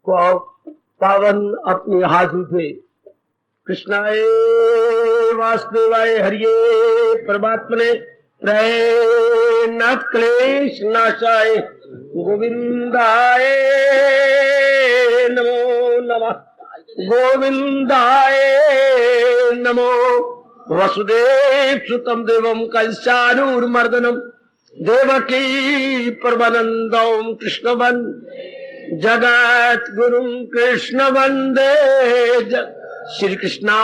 पावन अपने हाथ उठे। कृष्णाय वासुदेवाय हरिये परमात्मने न क्लेश नाशाय गोविंदाय नमो नमः। गोविंदाय नमो। वसुदेव सुतम देवम कंसानूरमर्दनम देवकी परमानंदम कृष्ण जगत गुरु कृष्ण वंदे श्री कृष्णा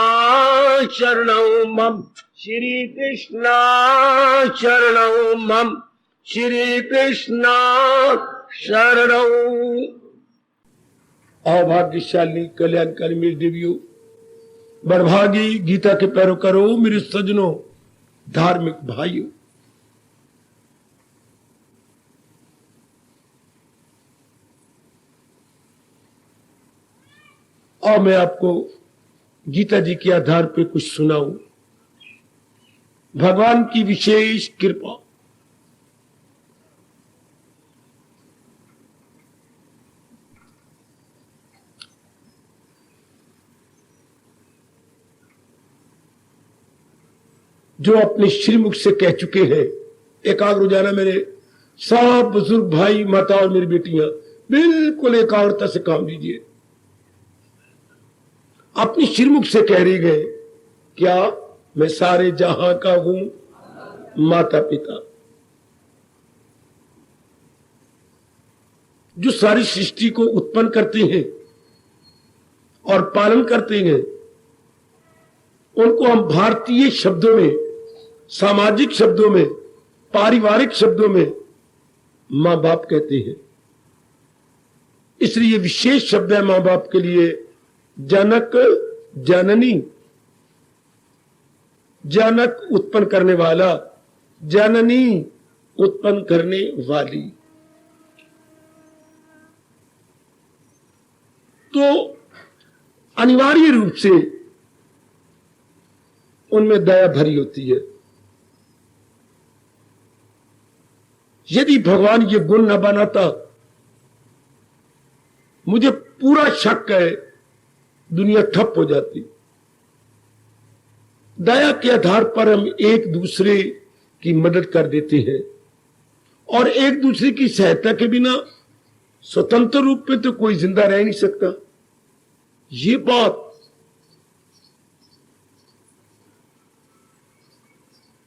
शरणं मम। श्री कृष्णा शरणं मम। श्री कृष्णा शरणं। अभाग्यशाली कल्याणकारी मेरी देवियों, बड़भागी गीता के पैरोकारों, मेरे सज्जनों, धार्मिक भाइयों, और मैं आपको गीता जी के आधार पे कुछ सुनाऊं। भगवान की विशेष कृपा। जो अपने श्रीमुख से कह चुके हैं, एकाग्र हो जाना मेरे सब बुजुर्ग भाई माता और मेरी बेटियां, बिल्कुल एकाग्रता से काम लीजिए। अपनी श्रीमुख से कह रही गए, क्या मैं सारे जहां का हूं माता पिता, जो सारी सृष्टि को उत्पन्न करते हैं और पालन करते हैं, उनको हम भारतीय शब्दों में, सामाजिक शब्दों में, पारिवारिक शब्दों में मां बाप कहते हैं। इसलिए विशेष शब्द है मां बाप के लिए जनक जननी। जनक उत्पन्न करने वाला, जननी उत्पन्न करने वाली। तो अनिवार्य रूप से उनमें दया भरी होती है। यदि भगवान ये गुण न बनाता, मुझे पूरा शक है दुनिया ठप हो जाती। दया के आधार पर हम एक दूसरे की मदद कर देते हैं और एक दूसरे की सहायता के बिना स्वतंत्र रूप में तो कोई जिंदा रह नहीं सकता। ये बात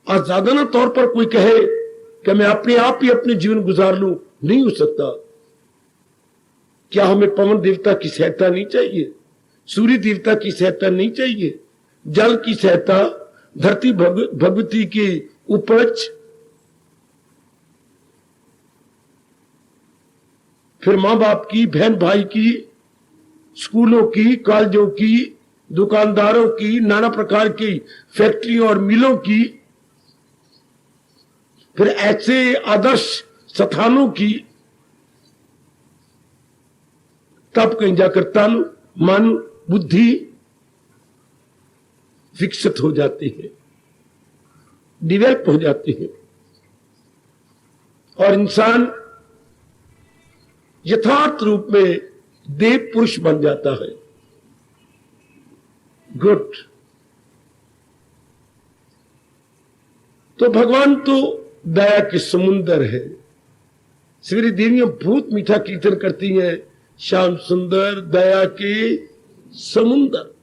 आजादाना तौर पर कोई कहे कि मैं अपने आप ही अपने जीवन गुजार लूं, नहीं हो सकता। क्या हमें पवन देवता की सहायता नहीं चाहिए? सूर्य देवता की सहायता नहीं चाहिए? जल की सहायता, धरती भगवती की उपज, फिर मां बाप की, बहन भाई की, स्कूलों की, कॉलेजों की, दुकानदारों की, नाना प्रकार की फैक्ट्रियों और मिलों की, फिर ऐसे आदर्श स्थानों की, तब कहीं जाकर तन, मन, बुद्धि विकसित हो जाती है, डिवेल्प हो जाती है और इंसान यथार्थ रूप में देव पुरुष बन जाता है। गुड। तो भगवान तो दया के समुंदर है। सवेरे देवियां बहुत मीठा कीर्तन करती हैं, श्याम सुंदर दया के समुंदर,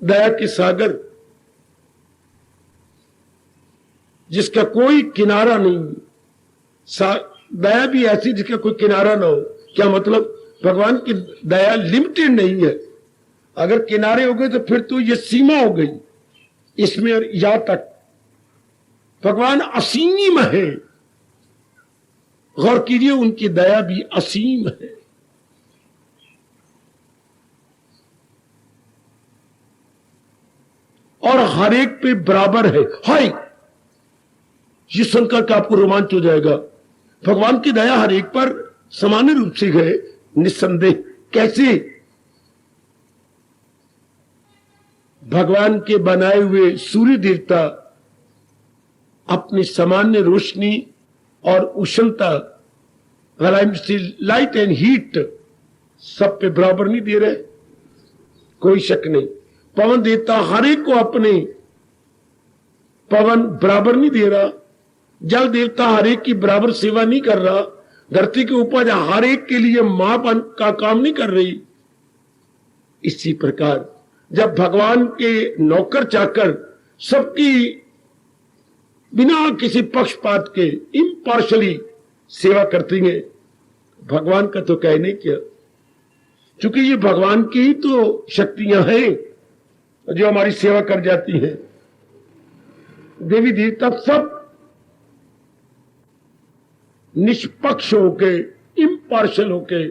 दया के सागर, जिसका कोई किनारा नहीं। दया भी ऐसी जिसका कोई किनारा ना हो। क्या मतलब? भगवान की दया लिमिटेड नहीं है। अगर किनारे हो गए तो फिर तो ये सीमा हो गई, इसमें और यहां तक। भगवान असीम है। गौर कीजिए, उनकी दया भी असीम है। और हर एक पे बराबर है। हाय, ये सुनकर के आपको रोमांच हो जाएगा। भगवान की दया हर एक पर सामान्य रूप से है, निस्संदेह। कैसे? भगवान के बनाए हुए सूर्य देवता अपनी सामान्य रोशनी और उष्णता, लाइट एंड हीट, सब पे बराबर नहीं दे रहे, कोई शक नहीं। पवन देता हर एक को अपने पवन बराबर नहीं दे रहा, जल देवता हर एक की बराबर सेवा नहीं कर रहा, धरती की उपज हर एक के लिए मां का काम नहीं कर रही। इसी प्रकार जब भगवान के नौकर चाकर सबकी बिना किसी पक्षपात के इम्पार्शली सेवा करती हैं, भगवान का तो कहने नहीं क्या, क्योंकि ये भगवान की ही तो शक्तियां हैं जो हमारी सेवा कर जाती हैं। देवी देवता सब निष्पक्ष होके इम्पार्शल होके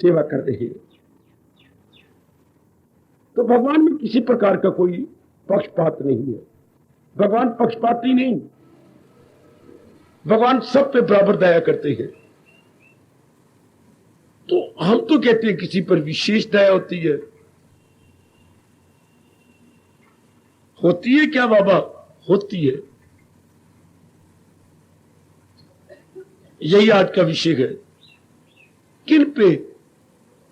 सेवा कर रहे हैं। तो भगवान में किसी प्रकार का कोई पक्षपात नहीं है, भगवान पक्षपाती नहीं, भगवान सब पे बराबर दया करते हैं। तो हम तो कहते हैं किसी पर विशेष दया होती है, होती है क्या बाबा? होती है। यही आज का विषय है। किन पे?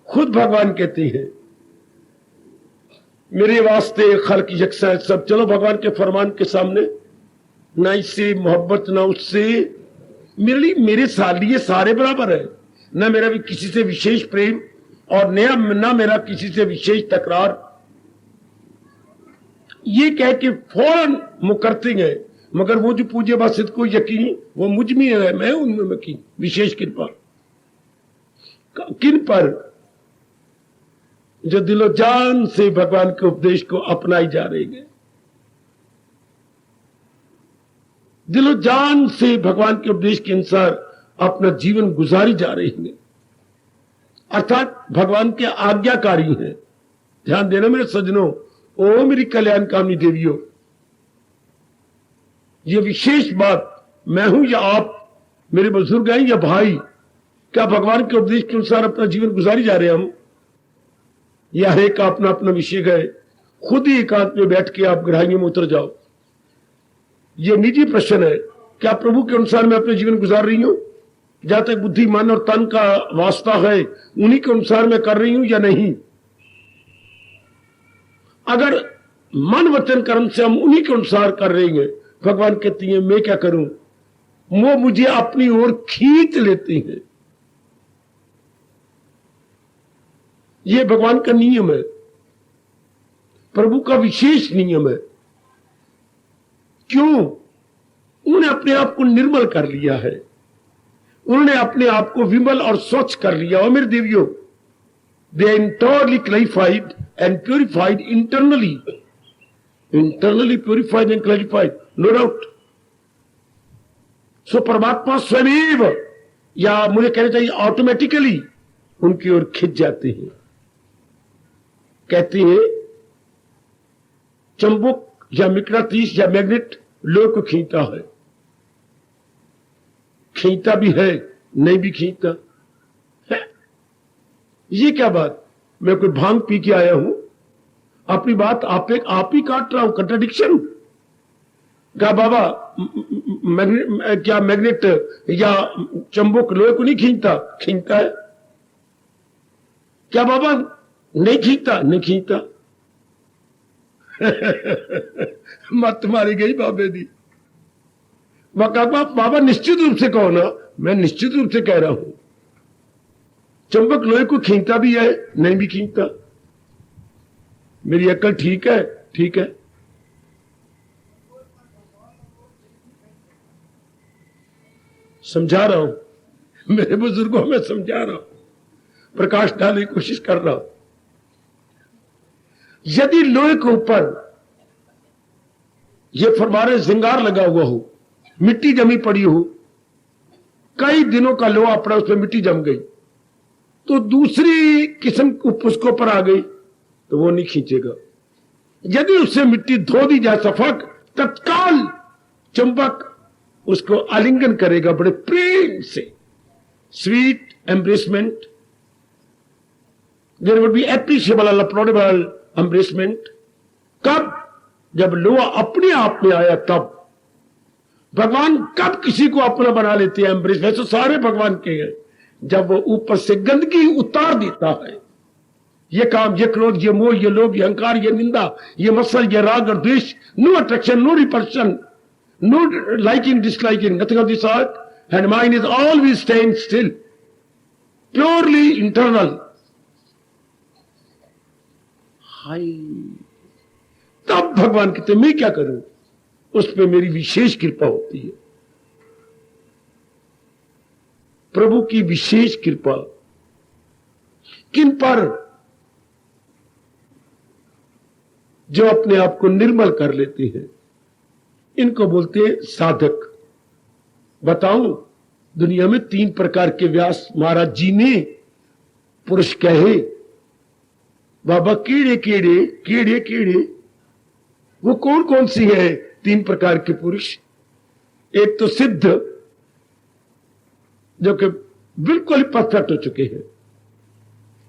खुद भगवान कहते हैं मेरे वास्ते खल्क यकसा है सब। चलो भगवान के फरमान के सामने ना इससे मोहब्बत ना उससे, मेरे लिए सारे बराबर है। ना मेरा भी किसी से विशेष प्रेम और ना मेरा किसी से विशेष तकरार। ये कह के फौरन मुकरते हैं, मगर वो जो पूज्य बासित को यकीन वो मुझ में है, मैं उनमें की विशेष कृपा। किन पर? जो दिलो जान से भगवान के उपदेश को अपनाई जा रही है, दिलो जान से भगवान के उपदेश के अनुसार अपना जीवन गुजारी जा रही है, अर्थात भगवान के आज्ञाकारी हैं। ध्यान देना मेरे सज्जनों, ओ मेरी कल्याण कामनी देवियों, ये विशेष बात मैं हूं या आप, मेरे बुजुर्ग हैं या भाई, क्या भगवान के उपदेश के अनुसार अपना जीवन गुजारी जा रहे हैं हम, या हर एक का अपना अपना विषय है? खुद ही एकांत में बैठ के आप गहराइयों में उतर जाओ। ये निजी प्रश्न है, क्या प्रभु के अनुसार मैं अपना जीवन गुजार रही हूं? जहां तक बुद्धि मन और तन का वास्ता है उन्हीं के अनुसार मैं कर रही हूं या नहीं? अगर मन वचन कर्म से हम उन्हीं के अनुसार कर रहे हैं, भगवान कहती है मैं क्या करूं, वो मुझे अपनी ओर खींच लेती है। ये भगवान का नियम है, प्रभु का विशेष नियम है। क्यों? उन्होंने अपने आप को निर्मल कर लिया है, उन्होंने अपने आप को विमल और स्वच्छ कर लिया। और मेरे देवियों, they are internally clarified and purified internally, purified and clarified, no doubt. So परमात्मा स्वयं, या मुझे कहना चाहिए ऑटोमेटिकली, उनकी ओर खिंच जाते हैं। कहते हैं चंबुक या मिकनातीस या मैग्नेट लोहे को खींचता है, खींचता भी है, नहीं भी खींचता है। ये क्या बात? मैं कोई भांग पी के आया हूं, अपनी बात आप ही काट रहा हूं, कंट्राडिक्शन। क्या बाबा क्या मैग्नेट या चंबुक लोहे को नहीं खींचता? खींचता है। क्या बाबा नहीं खींचता? नहीं खींचता। मत मारी गई बाबे दी। बाबा निश्चित रूप से कहो ना, मैं निश्चित रूप से कह रहा हूं, चंबक लोहे को खींचता भी है, नहीं भी खींचता। मेरी अक्ल ठीक है? ठीक है। समझा रहा हूं मेरे बुजुर्गों, में समझा रहा हूं, प्रकाश डालने की कोशिश कर रहा हूं। यदि लोहे के ऊपर ये फरमारे श्रृंगार लगा हुआ हो, मिट्टी जमी पड़ी हो, कई दिनों का लोहा पड़ा, उसमें मिट्टी जम गई, तो दूसरी किस्म उसके ऊपर आ गई तो वो नहीं खींचेगा। यदि उससे मिट्टी धो दी जाए सफक, तत्काल चंबक उसको आलिंगन करेगा बड़े प्रेम से, sweet embracement, there would be appreciable applaudable embracement. कब? जब लोहा अपने आप में आया तब। भगवान कब किसी को अपना बना लेते हैं एम्ब्रेस? वैसे सारे भगवान के हैं, जब वो ऊपर से गंदगी उतार देता है, ये काम, ये क्रोध, ये मोह, ये लोभ, ये अहंकार, ये निंदा, ये मत्सर, ये राग और द्वेष, no attraction, no repulsion, no liking, disliking, nothing of the sort, and mind is always staying still, purely internal. हाय, तब भगवान कहते मैं क्या करूं, उस पे मेरी विशेष कृपा होती है। प्रभु की विशेष कृपा किन पर? जो अपने आप को निर्मल कर लेते हैं, इनको बोलते हैं साधक। बताऊं, दुनिया में 3 प्रकार के व्यास महाराज जी ने पुरुष कहे। बाबा कीड़े कीड़े कीड़े कीड़े, वो कौन कौन सी है 3 प्रकार के पुरुष? एक तो सिद्ध, जो कि बिल्कुल परफेक्ट हो चुके हैं।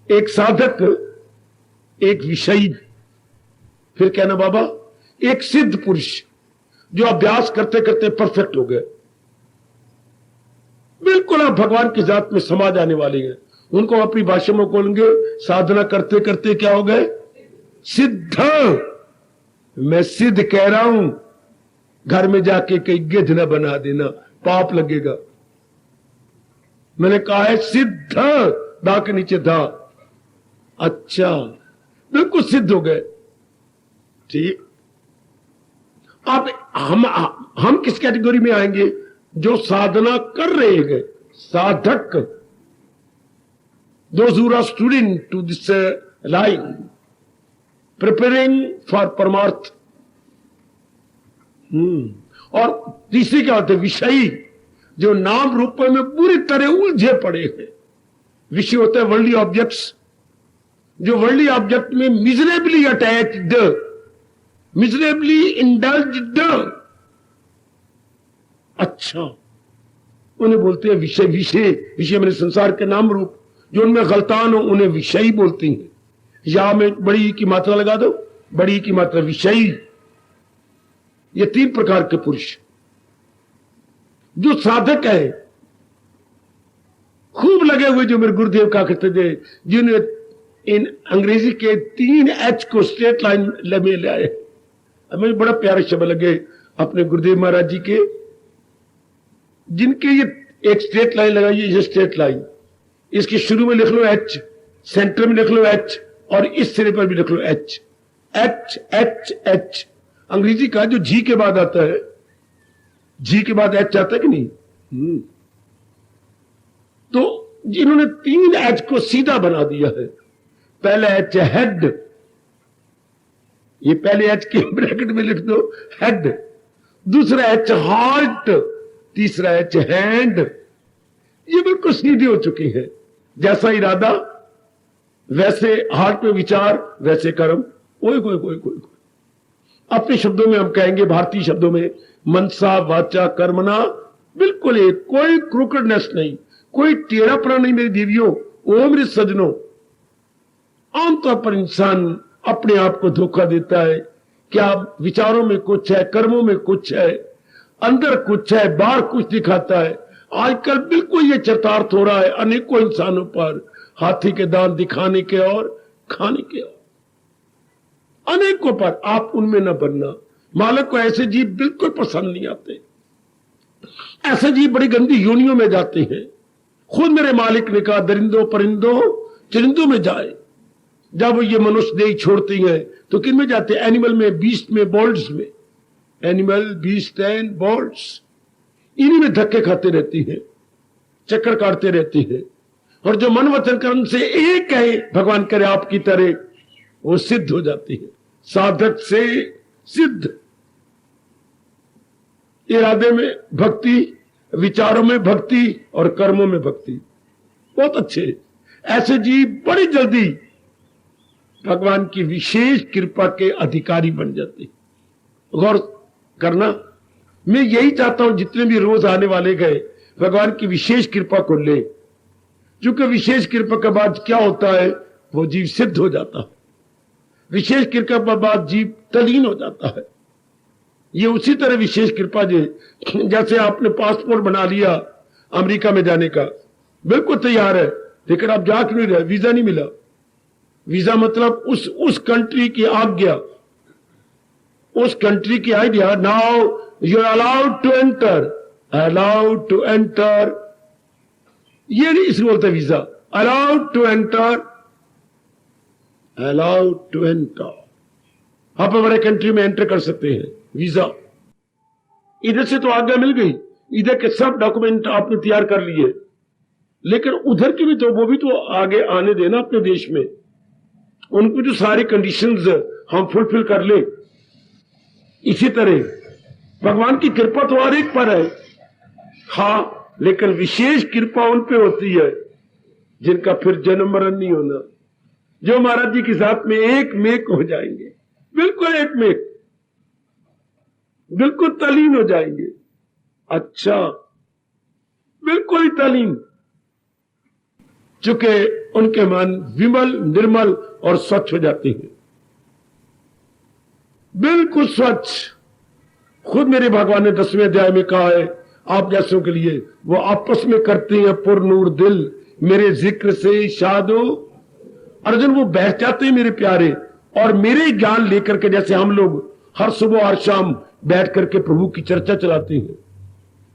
एक साधक, एक विषयी। फिर कहना बाबा, एक सिद्ध पुरुष जो अभ्यास करते करते परफेक्ट हो गए, बिल्कुल आप भगवान की जात में समा जाने वाले हैं। उनको अपनी भाषा में बोलेंगे, साधना करते करते क्या हो गए? सिद्ध। मैं सिद्ध कह रहा हूं, घर में जाके कहीं गिद्ध न बना देना, पाप लगेगा। मैंने कहा है सिद्ध, दा के नीचे धा। अच्छा, बिल्कुल सिद्ध हो गए। ठीक, अब हम किस कैटेगरी में आएंगे? जो साधना कर रहे हैं, साधक, those who are student to this line, preparing for परमार्थ। और तीसरी क्या होते हैं? विषयी, जो नाम रूप में पूरी तरह उलझे पड़े हैं। विषय होता है वर्ल्डली ऑब्जेक्ट्स, जो वर्ल्डली ऑब्जेक्ट में मिजरेबली अटैच्ड, मिजरेबली इंडल्ज्ड। अच्छा, उन्हें बोलते हैं विषय। विषय, विषय मैंने संसार के नाम रूप, जो उनमें गलतान हो उन्हें विषयी बोलती हैं। या में बड़ी की मात्रा लगा दो, बड़ी की मात्रा विषयी। ये 3 प्रकार के पुरुष। जो साधक है, खूब लगे हुए, जो मेरे गुरुदेव का कहते थे, जिन्हें इन अंग्रेजी के 3 H को स्ट्रेट लाइन में ले आए। मुझे बड़ा प्यारे शब्द लगे अपने गुरुदेव महाराज जी के, जिनके ये एक स्ट्रेट लाइन लगाइए, ये स्ट्रेट लाइन, इसके शुरू में लिख लो H, सेंटर में लिख लो H, और इस सिरे पर भी लिख लो H। H H H अंग्रेजी का जो जी के बाद आता है, जी के बाद H आता है कि नहीं? तो जिन्होंने 3 H को सीधा बना दिया है। पहला H हेड, ये पहले H के ब्रैकेट में लिख दो हेड। दूसरा H हार्ट, तीसरा H हैंड। ये बिल्कुल सीधे हो चुकी है। जैसा इरादा वैसे हार्ट पे विचार, वैसे कर्म। कोई कोई कोई कोई अपने शब्दों में हम कहेंगे, भारतीय शब्दों में, मनसा वाचा कर्मणा, बिल्कुल एक, कोई क्रूकड़नेस नहीं, कोई टेढ़ापना नहीं मेरी देवियों। ओ मेरे सजनों, आमतौर पर इंसान अपने आप को धोखा देता है। क्या विचारों में कुछ है, कर्मों में कुछ है, अंदर कुछ है, बाहर कुछ दिखाता है। आजकल बिल्कुल ये चरितार्थ हो रहा है अनेकों इंसानों पर, हाथी के दांत दिखाने के और खाने के और अनेकों पर। आप उनमें न बनना। मालिक को ऐसे जीव बिल्कुल पसंद नहीं आते। ऐसे जीव बड़ी गंदी योनियों में जाते हैं। खुद मेरे मालिक ने कहा, दरिंदों परिंदों चरिंदों में जाए। जब ये मनुष्य देह छोड़ती हैं तो किन में जाते हैं? एनिमल में, बीस्ट में, बर्ड्स में। एनिमल, बीस्ट एंड बर्ड्स, इन्हीं में धक्के खाते रहती है, चक्कर काटते रहती है। और जो मन वचन कर्म से एक है, भगवान करे आपकी तरह, वो सिद्ध हो जाती है। साधक से सिद्ध। इरादे में भक्ति, विचारों में भक्ति और कर्मों में भक्ति। बहुत अच्छे। ऐसे जीव बड़ी जल्दी भगवान की विशेष कृपा के अधिकारी बन जाते। गौर करना, मैं यही चाहता हूं जितने भी रोज आने वाले गए भगवान की विशेष कृपा को ले। क्योंकि विशेष कृपा के बाद क्या होता है? वो जीव सिद्ध हो जाता है। विशेष कृपा के बाद जीव तलीन हो जाता है। ये उसी तरह विशेष कृपा जैसे आपने पासपोर्ट बना लिया अमेरिका में जाने का, बिल्कुल तैयार है, लेकिन आप जा क्यों नहीं रहे? वीजा नहीं मिला। वीजा मतलब उस कंट्री की आज्ञा, उस कंट्री की idea. Now you are allowed to enter, allowed to enter, ये नहीं इसलिए बोलते visa, allowed to enter, allowed to enter. आप हमारे कंट्री में एंटर कर सकते हैं, वीजा। इधर से तो आज्ञा मिल गई, इधर के सब डॉक्यूमेंट आपने तैयार कर लिए, लेकिन उधर की भी तो, वो भी तो आगे आने देना अपने देश में। उनको जो सारी कंडीशंस हम फुलफिल कर ले। इसी तरह भगवान की कृपा तो हर एक पर है, हाँ, लेकिन विशेष कृपा उन पे होती है जिनका फिर जन्म मरण नहीं होना, जो महाराज जी के साथ में एक मेक हो जाएंगे, बिल्कुल एक मेक, बिल्कुल तलीन हो जाएंगे। अच्छा, बिल्कुल ही तलीन, चूंकि उनके मन विमल, निर्मल और स्वच्छ हो जाते हैं, बिल्कुल स्वच्छ। खुद मेरे भगवान ने 10वें अध्याय में कहा है आप जैसों के लिए, वो आपस में करते हैं पुरनूर दिल, मेरे जिक्र से शादो। अर्जुन, वो बैठ जाते हैं मेरे प्यारे, और मेरे ज्ञान लेकर के, जैसे हम लोग हर सुबह हर शाम बैठ करके प्रभु की चर्चा चलाते हैं,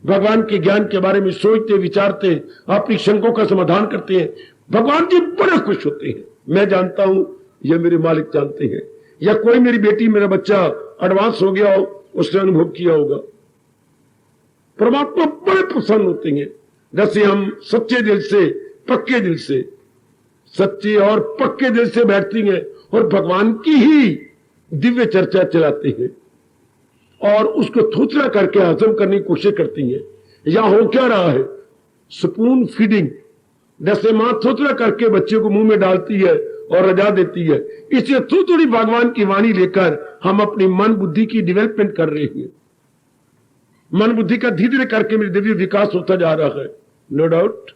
भगवान के ज्ञान के बारे में सोचते विचारते, अपनी शंकों का समाधान करते हैं, भगवान जी बड़े खुश होते हैं। मैं जानता हूं, ये मेरे मालिक जानते हैं, या कोई मेरी बेटी मेरा बच्चा एडवांस हो गया हो, उसने अनुभव किया होगा, परमात्मा बड़े प्रसन्न होते हैं। जैसे हम सच्चे दिल से, पक्के दिल से, सच्चे और पक्के दिल से बैठती हैं और भगवान की ही दिव्य चर्चा चलाते हैं, और उसको थोथरा करके हजम करने की कोशिश करती हैं। या हो क्या रहा है, स्पून फीडिंग, जैसे मां थोथरा करके बच्चे को मुंह में डालती है और रजा देती है, इससे थोड़ी भगवान की वाणी लेकर हम अपनी मन बुद्धि की डेवलपमेंट कर रहे हैं। मन बुद्धि का धीरे धीरे करके मेरी दिव्य विकास होता जा रहा है, नो डाउट।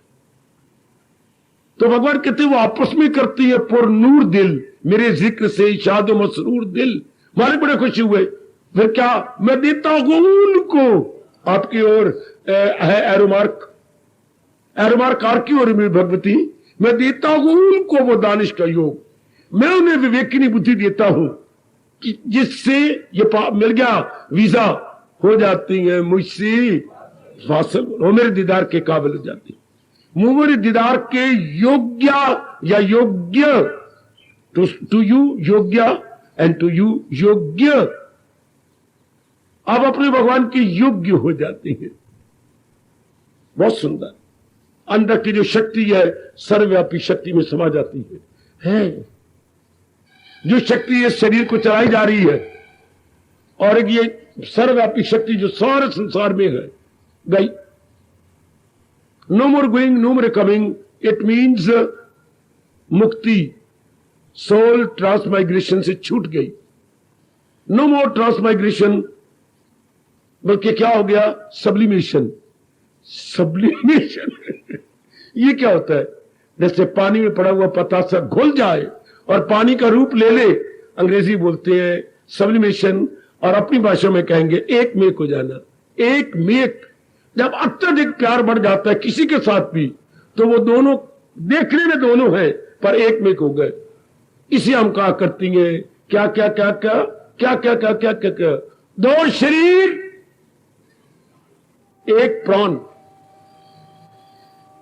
तो भगवान कहते वो आपस में करती है पुरनूर दिल, मेरे जिक्र से शादो मसरूर दिल। मालिक बड़े खुशी हुए, फिर क्या, मैं देता हूं उनको, आपकी ओर है एरोमार्क, एरोमार्क कार की ओर मेरी भगवती, मैं देता हूं उनको वो दानिश का योग, मैं उन्हें विवेकिनी बुद्धि देता हूं कि जिससे ये मिल गया वीजा, हो जाती है मुझसे वासल, वो मेरे दीदार के काबिल हो जाती है, मेरे दीदार के योग्य, या योग्य, टू यू योग्य एंड टू यू योग्य, अब अपने भगवान के योग्य हो जाते हैं। बहुत सुंदर, अंदर की जो शक्ति है सर्वव्यापी शक्ति में समा जाती है। जो शक्ति इस शरीर को चलाई जा रही है, और ये सर्वव्यापी शक्ति जो सारे संसार में है, गई। No more going, no more coming, it means मुक्ति, सोल ट्रांसमाइग्रेशन से छूट गई। नो मोर ट्रांसमाइग्रेशन, बल्कि क्या हो गया, सब्लिमेशन। सब्लिमेशन ये क्या होता है, जैसे पानी में पड़ा हुआ पतासा घुल जाए और पानी का रूप ले ले, अंग्रेजी बोलते हैं सब्लिमेशन, और अपनी भाषा में कहेंगे एक मेक हो जाना। एक मेक, जब अत्यधिक प्यार बढ़ जाता है किसी के साथ भी, तो वो दोनों देखने में दोनों हैं पर एक मेक हो गए। इसे हम कहा करती हैं क्या क्या क्या क्या क्या क्या क्या क्या क्या क्या, दो शरीर एक प्राण,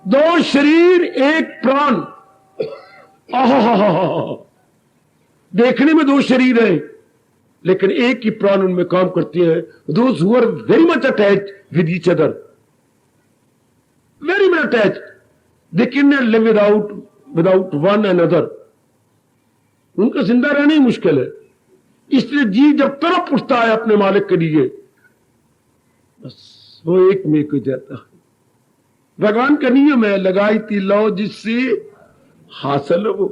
दो शरीर एक प्राण। देखने में दो शरीर है, लेकिन एक ही प्राण उनमें काम करती है। Those who are very much attached with each other, very much attached, they can not live without one another. उनका जिंदा रहना ही मुश्किल है। इसलिए जी जब तरफ उठता है अपने मालिक के लिए, बस वो एक में को जाता है। भगवान का नियम है, लगाई थी लो जिससे हासिल हो।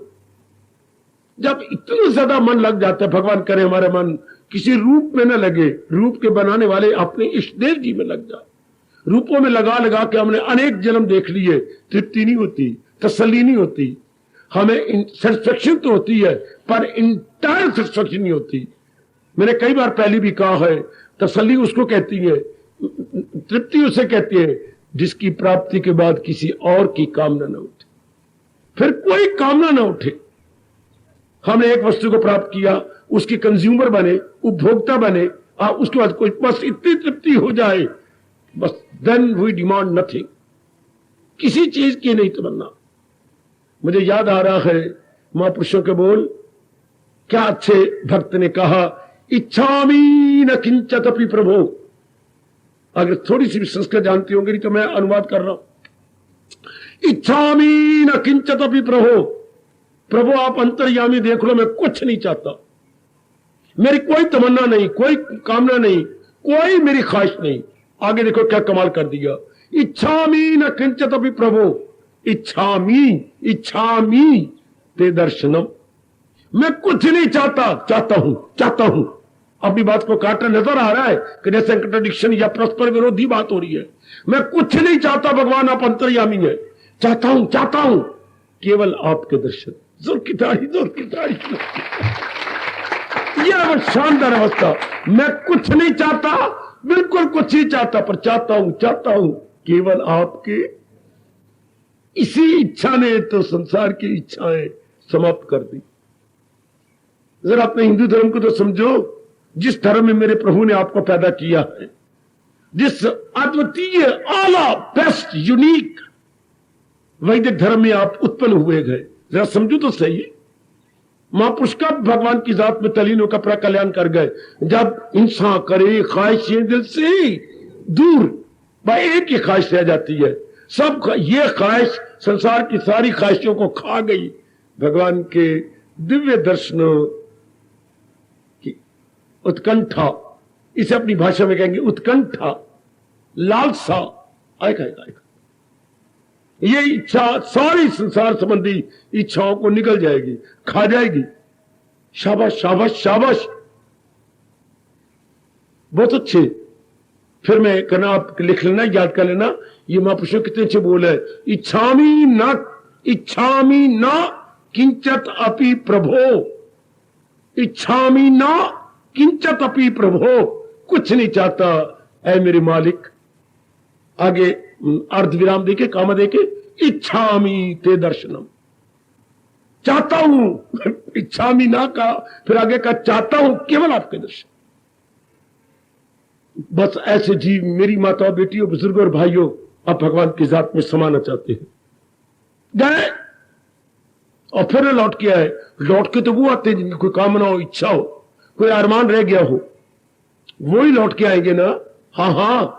जब इतना ज्यादा मन लग जाता है, भगवान करे हमारा मन किसी रूप में न लगे, रूप के बनाने वाले अपने इष्ट देव जी में लग जाए। रूपों में लगा लगा के हमने अनेक जन्म देख लिए, तृप्ति नहीं होती, तसल्ली नहीं होती। हमें सेटिस्फेक्शन तो होती है पर इंटायर सेटिस्फेक्शन नहीं होती। मैंने कई बार पहले भी कहा है, तसल्ली उसको कहती है, तृप्ति उसे कहती है जिसकी प्राप्ति के बाद किसी और की कामना न उठे, फिर कोई कामना न उठे। हमने एक वस्तु को प्राप्त किया, उसके कंज्यूमर बने, उपभोक्ता बने, उसके बाद कोई बस इतनी तृप्ति हो जाए, बस देन वी डिमांड नथिंग, किसी चीज की नहीं तमन्ना। मुझे याद आ रहा है महापुरुषों के बोल, क्या अच्छे भक्त ने कहा, इच्छामी न किंचिदपि प्रभो। अगर थोड़ी सी भी संस्कृत जानती होंगे, नहीं तो मैं अनुवाद कर रहा हूं। इच्छामी न किंचिदपि प्रभो, प्रभु आप अंतर्यामी देख लो, मैं कुछ नहीं चाहता, मेरी कोई तमन्ना नहीं, कोई कामना नहीं, कोई मेरी ख्वाहिश नहीं। आगे देखो क्या कमाल कर दिया, इच्छामी न किंचिदपि प्रभो, इच्छामी इच्छामी ते दर्शनम। मैं कुछ नहीं चाहता, चाहता हूं, चाहता हूं। अपनी बात को काटना नजर आ रहा है कि जैसे कंट्राडिक्शन या परस्पर विरोधी बात हो रही है। मैं कुछ नहीं चाहता भगवान, आप अंतर्यामी है, चाहता हूं, चाहता हूं केवल आपके दर्शन। जोर की ताड़ी, जोर की ताड़ी। यह शानदार अवस्था, मैं कुछ नहीं चाहता, बिल्कुल कुछ नहीं चाहता, पर चाहता हूं केवल आपके। इसी इच्छा ने तो संसार की इच्छाएं समाप्त कर दी। जरा अपने हिंदू धर्म को तो समझो, जिस धर्म में मेरे प्रभु ने आपको पैदा किया है, जिस अद्वितीय आला बेस्ट यूनिक वैदिक धर्म में आप उत्पन्न हुए गए, जरा समझो तो सही। महापुरुष का भगवान की जात में तलीन होकर अपना कल्याण कर गए। जब इंसान करे ख्वाहिशें दिल से दूर, भाई एक ही ख्वाहिश रह जाती है, सब ये ख्वाहिश संसार की सारी ख्वाहिशों को खा गई। भगवान के दिव्य दर्शनों की उत्कंठा, इसे अपनी भाषा में कहेंगे उत्कंठा, लालसा, आएगा ये इच्छा सारी संसार संबंधी इच्छाओं को निकल जाएगी, खा जाएगी। शाबाश शाबाश शाबाश, बहुत अच्छे। फिर मैं कहना, आप लिख लेना, याद कर लेना, ये महापुरुषों कितने अच्छे बोल है। इच्छामी न किंचित अपि प्रभो, इच्छामी न किंचित अपि प्रभो, कुछ नहीं चाहता ऐ मेरे मालिक। आगे अर्ध विराम देके, कामा देके, इच्छामी ते दर्शनम, चाहता हूं, इच्छामी ना का, फिर आगे का चाहता हूं केवल आपके दर्शन। बस ऐसे जीव मेरी माता बेटियों, बुजुर्गों और भाइयों, आप भगवान की जात में समाना चाहते हैं, गए और फिर लौट के आए। लौट के तो वो आते हैं जिनकी कोई कामना हो, इच्छा हो, कोई अरमान रह गया हो, वो ही लौट के आएंगे ना। हाँ,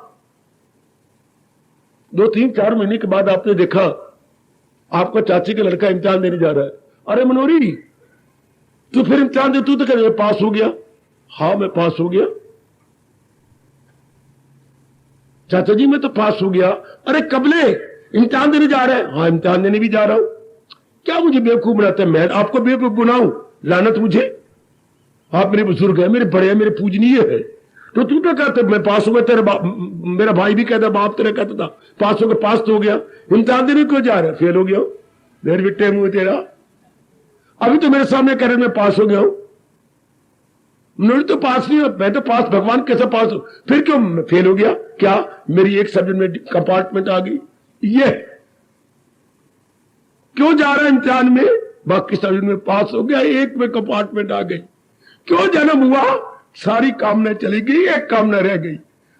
2-3-4 महीने के बाद आपने देखा आपका चाची का लड़का इम्तिहान देने जा रहा है। अरे मनोरी, तू फिर इम्तिहान दे, तू तो कह पास हो गया। हाँ मैं पास हो गया। चाचा जी मैं तो पास हो गया। अरे कबले इम्तिहान देने जा रहे हैं? हाँ इम्तिहान देने भी जा रहा हूं। क्या मुझे बेवकूफ बनाते हैं? मैं आपको बेवकूफ बनाऊं? लानत मुझे। आप मेरे बुजुर्ग हैं, मेरे बड़े हैं, मेरे पूजनीय है, तो तू क्या कहते मैं पास हो गया? तेरा मेरा भाई भी कहता, बाप तेरा कहता था पास हो गया, पास तो हो गया, इम्तिहान देने क्यों जा रहा है? फेल हो गया। देर बिट्टे मुंह तेरा, अभी तो मेरे सामने कह रहे मैं पास हो गया हूं। नहीं तो पास नहीं हो, मैं तो पास, भगवान कैसे पास हो? फिर क्यों फेल हो गया? क्या मेरी एक सब्जेक्ट में कंपार्टमेंट आ गई? ये क्यों जा रहा है इम्तिहान में? बाकी सब्जेक्ट में पास हो गया, एक में कंपार्टमेंट आ गई। क्यों जन्म हुआ? सारी कामना चली गई, एक कामना रह गई,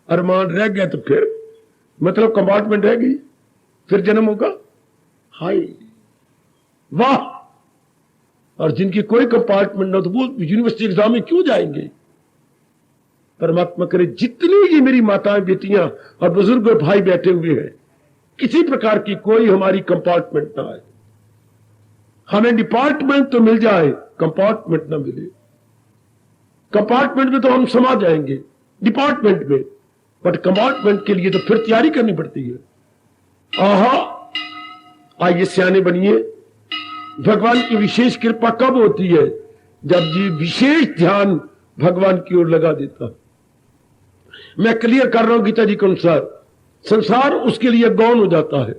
अरमान रह गया, तो फिर मतलब कंपार्टमेंट रह गई, फिर जन्म होगा। हाय वाह। और जिनकी कोई कंपार्टमेंट ना, तो वो यूनिवर्सिटी एग्जाम में क्यों जाएंगे? परमात्मा करे जितनी ये मेरी माताएं, बेटियां और बुजुर्ग और भाई बैठे हुए हैं, किसी प्रकार की कोई हमारी कंपार्टमेंट ना आए। हमें डिपार्टमेंट तो मिल जाए, कंपार्टमेंट ना मिले। कंपार्टमेंट में तो हम समा जाएंगे, डिपार्टमेंट में, बट कंपार्टमेंट के लिए तो फिर तैयारी करनी पड़ती है। आहा, आइए सियाने बनिए। भगवान की विशेष कृपा कब होती है? जब जी विशेष ध्यान भगवान की ओर लगा देता। मैं क्लियर कर रहा हूं गीता जी के अनुसार, संसार उसके लिए गौण हो जाता है,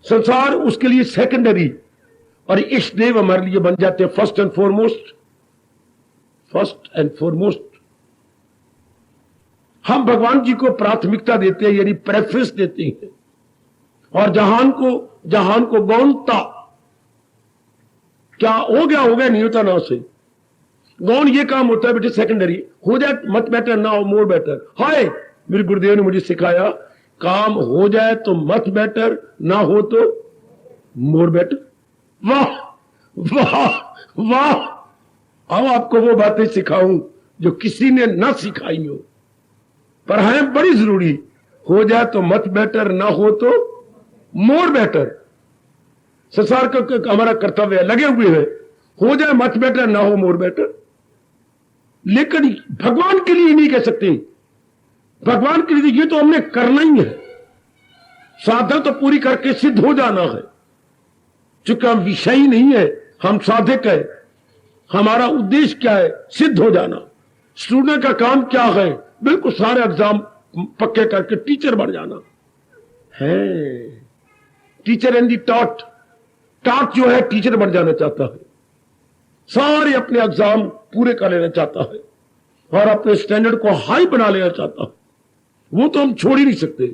संसार उसके लिए सेकेंडरी, और इष्ट देव हमारे लिए बन जाते हैं first and foremost. First and foremost. हम भगवान जी को प्राथमिकता देते हैं, यानी प्रेफरेंस देते हैं, और जहान को गौणता, क्या हो गया नहीं होता ना उसे। गौण ये काम होता है बेटे सेकेंडरी, हो जाए मत बेटर ना हो मोर बेटर। हाय मेरे गुरुदेव ने मुझे सिखाया, काम हो जाए तो मत बेटर, ना हो तो मोर बेटर। वाह वाह वाह। अब आपको वो बातें सिखाऊं जो किसी ने ना सिखाई हो, पर है बड़ी जरूरी। हो जाए तो मत बेटर, ना हो तो मोर बेटर। संसार का हमारा कर्तव्य है, लगे हुए हैं, हो जाए मत बेटर, ना हो मोर बेटर। लेकिन भगवान के लिए नहीं कह सकते, भगवान के लिए ये तो हमने करना ही है। साधना तो पूरी करके सिद्ध हो जाना है, चूंकि हम विषय ही नहीं है, हम साधक है। हमारा उद्देश्य क्या है? सिद्ध हो जाना। स्टूडेंट का काम क्या है? बिल्कुल सारे एग्जाम पक्के करके टीचर बन जाना है। Teacher and the taught, taught जो है टीचर बन जाना चाहता है, सारे अपने एग्जाम पूरे कर लेना चाहता है और अपने स्टैंडर्ड को हाई बना लेना चाहता है। वो तो हम छोड़ ही नहीं सकते।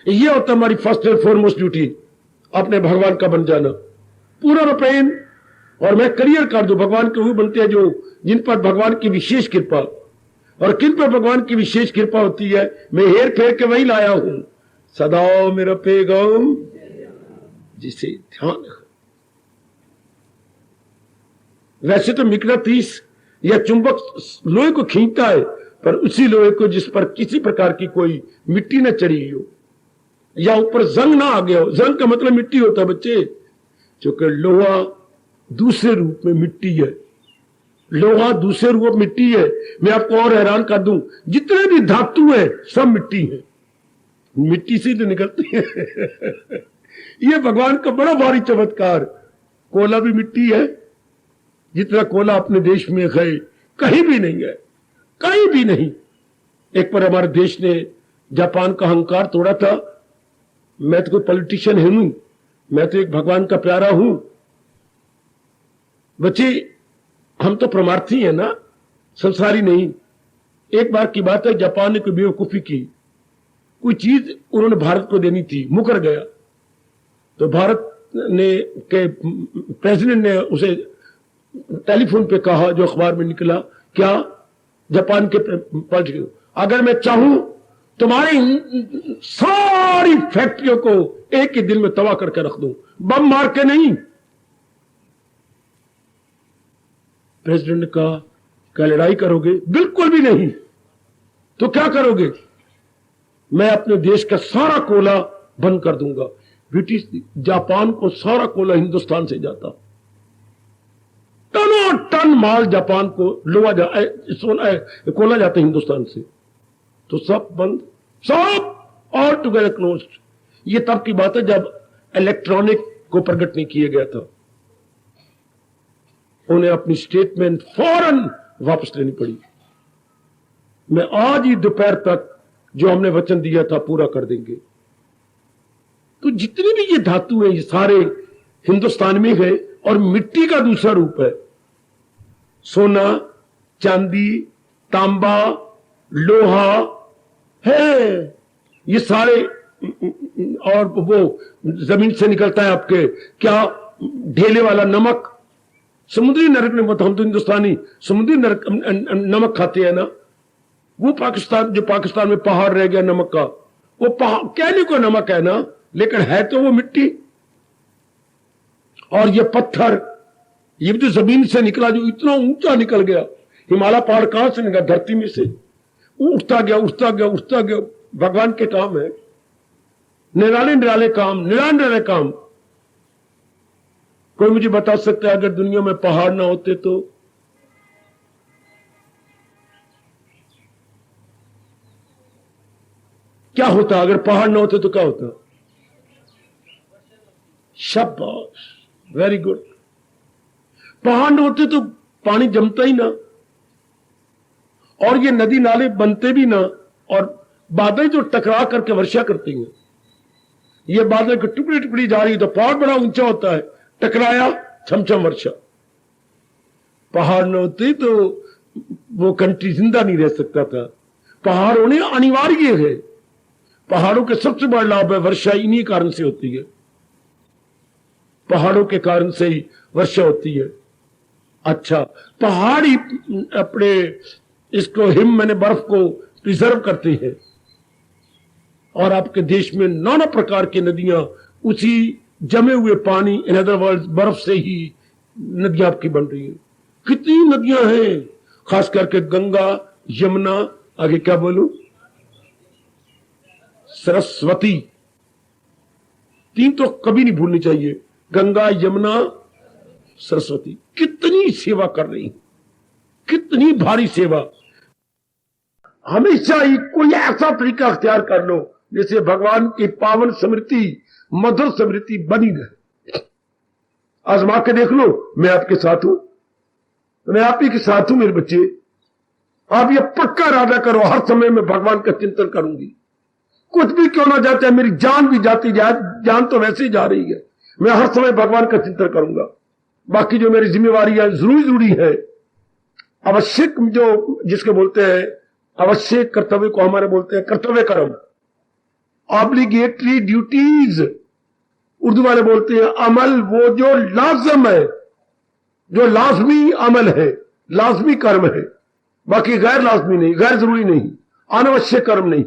ये होता हमारी फर्स्ट एंड फॉरमोस्ट ड्यूटी, अपने भगवान का बन जाना पूरा रूपेण। और मैं करियर कर दूं, भगवान के वो बनते हैं जो जिन पर भगवान की विशेष कृपा, और किन पर भगवान की विशेष कृपा होती है, मैं हेर फेर के वही लाया हूं। सदा मेरा पैगाम जिसे ध्यान है। वैसे तो मिकनातीस या चुंबक लोहे को खींचता है, पर उसी लोहे को जिस पर किसी प्रकार की कोई मिट्टी न चढ़ी हो या ऊपर जंग ना आ गया हो। जंग का मतलब मिट्टी होता है बच्चे, क्योंकि लोहा दूसरे रूप में मिट्टी है। लोहा दूसरे रूप में मिट्टी है। मैं आपको और हैरान कर दूं, जितने भी धातु है सब मिट्टी है, मिट्टी से तो निकलती है। ये भगवान का बड़ा भारी चमत्कार। कोला भी मिट्टी है, जितना कोला अपने देश में है कहीं भी नहीं है, कहीं भी नहीं। एक पर हमारे देश ने जापान का अहंकार तोड़ा था। मैं तो कोई पॉलिटिशियन है नहीं, मैं तो एक भगवान का प्यारा हूं। बच्चे हम तो परमार्थी है ना, संसारी नहीं। एक बार की बात है, जापान ने कोई बेवकूफी की, कोई चीज उन्होंने भारत को देनी थी, मुकर गया। तो भारत ने के प्रेसिडेंट ने उसे टेलीफोन पे कहा, जो अखबार में निकला, क्या जापान के पॉलिटिकल, अगर मैं चाहूं तुम्हारी सारी फैक्ट्रियों को एक ही दिन में तबाह करके रख दूं, बम मार के नहीं। प्रेसिडेंट ने कहा, क्या लड़ाई करोगे? बिल्कुल भी नहीं। तो क्या करोगे? मैं अपने देश का सारा कोला बंद कर दूंगा। ब्रिटिश जापान को सारा कोला हिंदुस्तान से जाता, टनों टन माल जापान को लोहा सोना कोला जाता हिंदुस्तान से, तो सब बंद, सब ऑल टुगेदर क्लोज्ड। ये तब की बात है जब इलेक्ट्रॉनिक को प्रकट नहीं किया गया था। उन्हें अपनी स्टेटमेंट फौरन वापस लेनी पड़ी। मैं आज ही दोपहर तक जो हमने वचन दिया था पूरा कर देंगे। तो जितनी भी ये धातु है ये सारे हिंदुस्तान में है, और मिट्टी का दूसरा रूप है सोना, चांदी, तांबा, लोहा है। ये सारे, और वो जमीन से निकलता है आपके क्या ढेले वाला नमक, समुद्री नरक में, हम तो हिंदुस्तानी समुद्री नरक नमक खाते हैं ना। वो पाकिस्तान, जो पाकिस्तान में पहाड़ रह गया नमक का, वो पहाड़ कहने को नमक है ना, लेकिन है तो वो मिट्टी। और ये पत्थर, ये भी तो जमीन से निकला, जो इतना ऊंचा निकल गया। हिमालय पहाड़ कहां से निकला? धरती में से उठता गया, उठता गया, उठता गया। भगवान के काम है, निराले निराले काम, निराले निराले काम। कोई मुझे बता सकता है, अगर दुनिया में पहाड़ ना होते तो? क्या होता? अगर पहाड़ ना होते तो क्या होता? शाबाश, वेरी गुड। पहाड़ ना होते तो पानी जमता ही ना, और ये नदी नाले बनते भी ना, और बादल जो टकरा करके वर्षा करती हैं, ये बादल की टुकड़ी टुकड़ी जा रही, तो पहाड़ बड़ा ऊंचा होता है, टकराया छमछम वर्षा। पहाड़ न होते तो वो कंट्री जिंदा नहीं रह सकता था। पहाड़ होने अनिवार्य है। पहाड़ों के सबसे बड़ा लाभ है वर्षा इन्हीं कारण से होती है, पहाड़ों के कारण से ही वर्षा होती है। अच्छा, पहाड़ ही अपने इसको मैंने बर्फ को प्रिजर्व करते हैं, और आपके देश में नाना प्रकार की नदियां उसी जमे हुए पानी, इन अदर वर्ड्स बर्फ से ही नदियां आपकी बन रही है। कितनी नदियां हैं, खास करके गंगा, यमुना, आगे क्या बोलूं, सरस्वती, तीन तो कभी नहीं भूलनी चाहिए, गंगा, यमुना, सरस्वती। कितनी सेवा कर रही, कितनी भारी सेवा। हमेशा ही कोई ऐसा तरीका अख्तियार कर लो जिससे भगवान की पावन स्मृति, मधुर स्मृति बनी रहे। आजमा के देख लो, मैं आपके साथ हूं, मैं आप ही के साथ हूं मेरे बच्चे। आप ये पक्का इरादा करो, हर समय में भगवान का चिंतन करूंगी, कुछ भी क्यों ना जाता है, मेरी जान भी जाती जाए, जान तो वैसे ही जा रही है, मैं हर समय भगवान का चिंतन करूंगा। बाकी जो मेरी जिम्मेवारियां जरूरी है, आवश्यक, जो जिसके बोलते हैं आवश्यक कर्तव्य को हमारे बोलते हैं कर्तव्य कर्म, ऑब्लिगेटरी ड्यूटीज, उर्दू वाले बोलते हैं अमल, वो जो लाजम है, जो लाजमी अमल है, लाजमी कर्म है, बाकी गैर लाजमी नहीं, गैर जरूरी नहीं, अनावश्यक कर्म नहीं,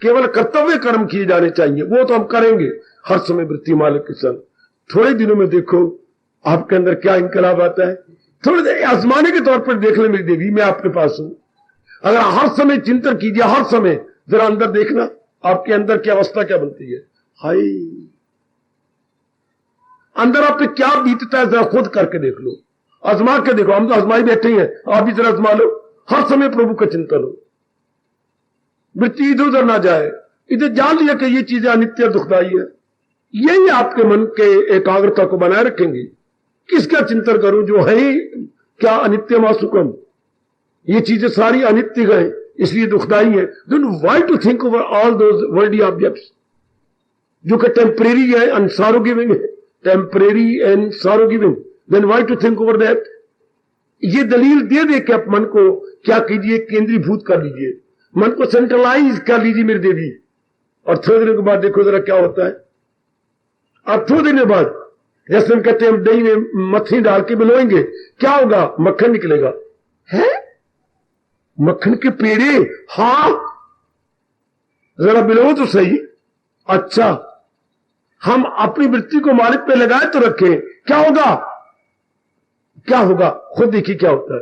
केवल कर्तव्य कर्म किए जाने चाहिए, वो तो हम करेंगे हर समय वृत्ति मालिक के संग। थोड़े दिनों में देखो आपके अंदर क्या इंकलाब आता है। थोड़े आजमाने के तौर पर देख ले मेरी देवी, मैं आपके पास हूं। अगर हर समय चिंतन कीजिए, हर समय जरा अंदर देखना आपके अंदर की अवस्था क्या बनती है। हाय, अंदर आप पे क्या बीतता है, जरा खुद करके देख लो, आजमा के देखो। हम तो आजमाई बैठे हैं, आप भी जरा आजमा लो, हर समय प्रभु का चिंतन हो, वृत्ति इधर उधर ना जाए, इधर जान लिया कि ये चीजें अनित्य दुखदाई है। यही आपके मन के एकाग्रता को बनाए रखेंगे। किसका चिंतन करूं, जो है ही क्या अनित्य मासुकम, ये चीजें सारी अनित्य है, इसलिए दुखदाई है। Don't why to think over all those worldly objects जो कि टेम्परेरी है एंड सारो गिविंग है, temporary and sorrow giving, then why to think over that. ये दलील दे दे के आप मन को क्या कीजिए, केंद्रीभूत कर लीजिए, मन को सेंट्रलाइज कर लीजिए मेरी देवी। और थोड़े दिनों के बाद देखो जरा क्या होता है। अब थोड़े दिनों बाद जैसे हम कहते हैं हम दही में मक्खन डाल के मिलाएंगे, क्या होगा, मक्खन निकलेगा। है मक्खन के पेड़े, हां जरा मिलो तो सही। अच्छा, हम अपनी वृत्ति को मालिक पे लगाए तो रखें, क्या होगा, क्या होगा, खुद देखिए क्या होता है।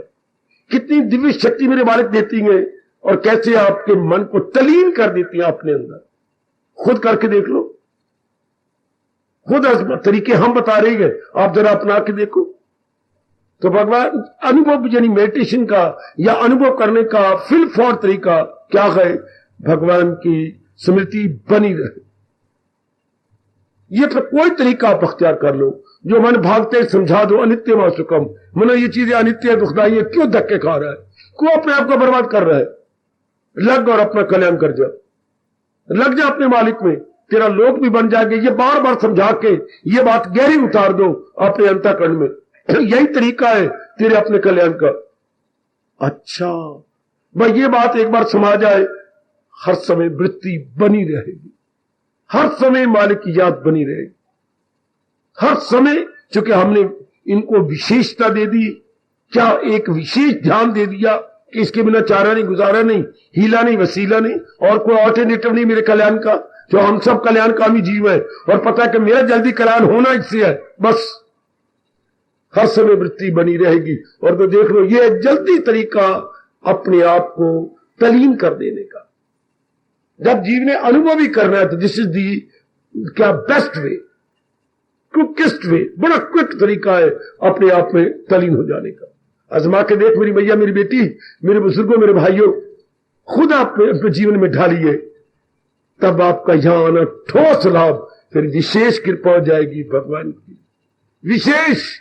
कितनी दिव्य शक्ति मेरे मालिक देती है और कैसे आपके मन को तलीन कर देती है अपने अंदर। खुद करके देख लो, खुद तरीके हम बता रही है, आप जरा अपना के देखो। तो भगवान अनुभव, यानी मेडिटेशन का या अनुभव करने का फिल फॉर तरीका क्या है, भगवान की स्मृति बनी रहे। ये कोई तरीका आप अख्तियार कर लो जो मन भागते समझा दो, अनित्य मासुकम, मनो ये चीजें अनित्य दुखदाई है, क्यों धक्के खा रहा है, क्यों अपने आप को बर्बाद कर रहा है। लग और अपना कल्याण कर जा, लग जा अपने मालिक में, तेरा लोक भी बन जाएगा। ये बार बार समझा के ये बात गहरी उतार दो अपने अंतःकरण में, यही तरीका है तेरे अपने कल्याण का। अच्छा भाई, ये बात एक बार समझ जाए, हर समय वृत्ति बनी रहेगी, हर समय मालिक की याद बनी रहेगी, हर समय। चूंकि हमने इनको विशेषता दे दी, क्या एक विशेष ध्यान दे दिया कि इसके बिना चारा नहीं, गुजारा नहीं, हीला नहीं, वसीला नहीं, और कोई ऑल्टरनेटिव नहीं मेरे कल्याण का। जो हम सब कल्याणकामी जीव है और पता है कि मेरा जल्दी कल्याण होना इससे है, बस हर समय वृत्ति बनी रहेगी। और तो देख लो, ये जल्दी तरीका अपने आप को तलीन कर देने का। जब जीव ने अनुभव ही करना है तो दिस इज दी क्या बेस्ट वे, क्विकेस्ट वे, बड़ा क्विक तरीका है अपने आप में तलीन हो जाने का। आजमा के देख मेरी भैया, मेरी बेटी, मेरे बुजुर्गों, मेरे भाइयों, खुद आप अपने जीवन में ढालिए, तब आपका यहां आना ठोस लाभ, फिर विशेष कृपा हो जाएगी भगवान की, विशेष।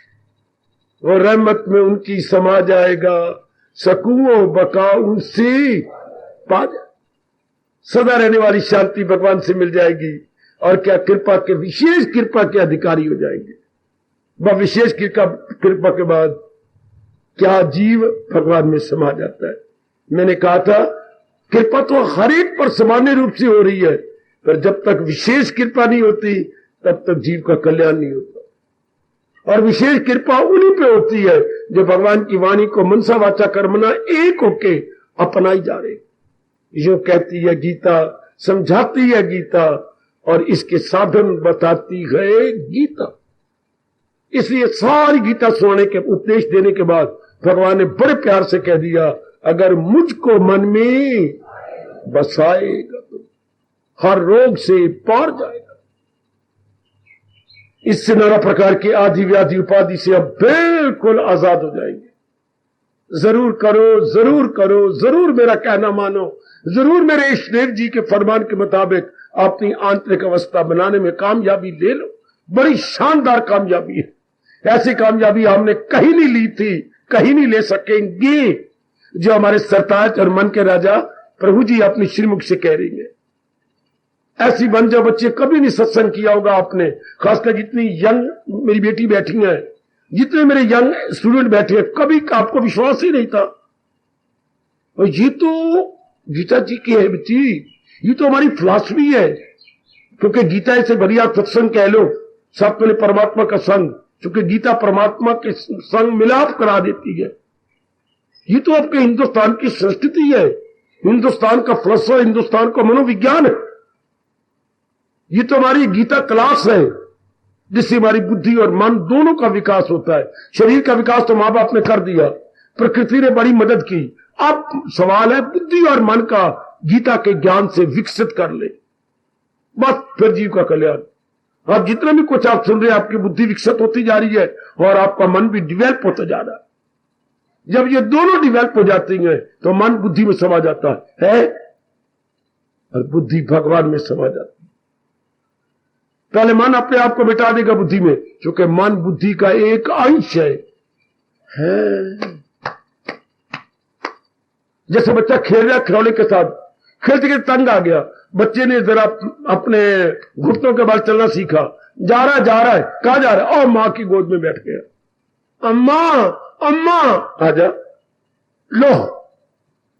और रहमत में उनकी समा जाएगा, सकूओ बका उनसे पा जाए, सदा रहने वाली शांति भगवान से मिल जाएगी। और क्या कृपा के, विशेष कृपा के अधिकारी हो जाएंगे। वह विशेष कृपा के बाद क्या जीव भगवान में समा जाता है। मैंने कहा था कृपा तो हर एक पर सामान्य रूप से हो रही है, पर जब तक विशेष कृपा नहीं होती तब तक जीव का कल्याण नहीं होता। और विशेष कृपा उन्हीं पे होती है जो भगवान की वाणी को मनसा वाचा कर्मणा एक होके अपनाई जा रही। जो कहती है गीता, समझाती है गीता, और इसके साधन बताती है गीता। इसलिए सारी गीता सुनाने के उपदेश देने के बाद भगवान ने बड़े प्यार से कह दिया, अगर मुझको मन में बसाएगा तो हर रोग से पार जाएगा। इससे नाना प्रकार की आदि व्याधि उपाधि से अब बिल्कुल आजाद हो जाएंगे। जरूर करो, जरूर करो, जरूर मेरा कहना मानो, जरूर मेरे इष्टदेव जी के फरमान के मुताबिक अपनी आंतरिक अवस्था बनाने में कामयाबी ले लो। बड़ी शानदार कामयाबी है। ऐसी कामयाबी हमने कहीं नहीं ली थी, कहीं नहीं ले सकेंगे, जो हमारे सरताज और मन के राजा प्रभु जी अपनी श्रीमुख से कह रही है। ऐसी बन जाओ बच्चे, कभी नहीं सत्संग किया होगा आपने, खासकर जितनी यंग मेरी बेटी बैठी है, जितने मेरे यंग स्टूडेंट बैठे हैं, कभी आपको विश्वास ही नहीं था। और ये तो गीता जी की है बच्ची, ये तो हमारी फिलॉसफी है। क्योंकि गीता से बढ़िया सत्संग कह लो, सब में परमात्मा का संग, क्योंकि गीता परमात्मा के संग मिलाप करा देती है। ये तो आपके हिंदुस्तान की संस्कृति है, हिंदुस्तान का फिलॉसफी, हिंदुस्तान का मनोविज्ञान है। ये तो हमारी गीता क्लास है, जिससे हमारी बुद्धि और मन दोनों का विकास होता है। शरीर का विकास तो मां बाप ने कर दिया, प्रकृति ने बड़ी मदद की। अब सवाल है बुद्धि और मन का गीता के ज्ञान से विकसित कर ले, बस फिर जीव का कल्याण। अब जितना भी कुछ आप सुन रहे हैं, आपकी बुद्धि विकसित होती जा रही है और आपका मन भी डिवेल्प होता जा रहा है। जब ये दोनों डिवेल्प हो जाती हैं तो मन बुद्धि में समा जाता है और बुद्धि भगवान में समा जाती है। पहले मन अपने आप को मिटा देगा बुद्धि में, क्योंकि मन बुद्धि का एक अंश है। जैसे बच्चा खेल रहा है खिलौने के साथ, खेलते खेलते तंग आ गया, बच्चे ने जरा अपने घुटनों के बल चलना सीखा, जा रहा है, कहां जा रहा है? और मां की गोद में बैठ गया। अम्मा अम्मा आजा। लो,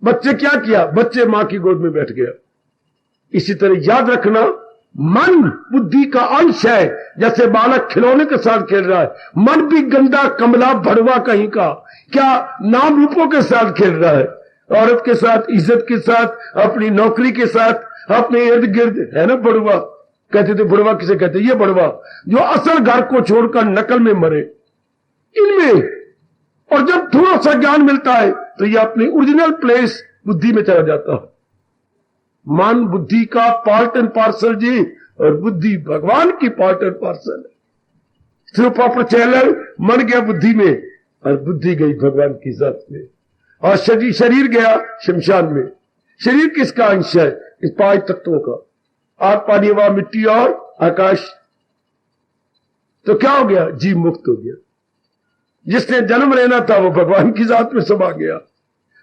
बच्चे क्या किया? बच्चे मां की गोद में बैठ गया। इसी तरह याद रखना, मन बुद्धि का अंश है। जैसे बालक खिलौने के साथ खेल रहा है, मन भी गंदा कमला भड़वा कहीं का क्या नाम रूपों के साथ खेल रहा है, औरत के साथ, इज्जत के साथ, अपनी नौकरी के साथ, अपने इर्द गिर्द, है ना बड़ुआ। कहते थे बड़ुआ किसे कहते? ये बड़ुआ जो असल घर को छोड़कर नकल में मरे, इनमें। और जब थोड़ा सा ज्ञान मिलता है तो ये अपनी ओरिजिनल प्लेस बुद्धि में चला जाता है। मन बुद्धि का पार्ट एंड पार्सल जी, और बुद्धि भगवान की पार्ट एंड पार्सल है। थ्रू प्रॉपर चैनल मन गया बुद्धि में और बुद्धि गई भगवान की जात में, और शरीर गया शमशान में। शरीर किसका अंश है? इस 5 तत्वों का, आग पानी हवा मिट्टी और आकाश। तो क्या हो गया? जीव मुक्त हो गया। जिसने जन्म लेना था वो भगवान की जात में समा गया।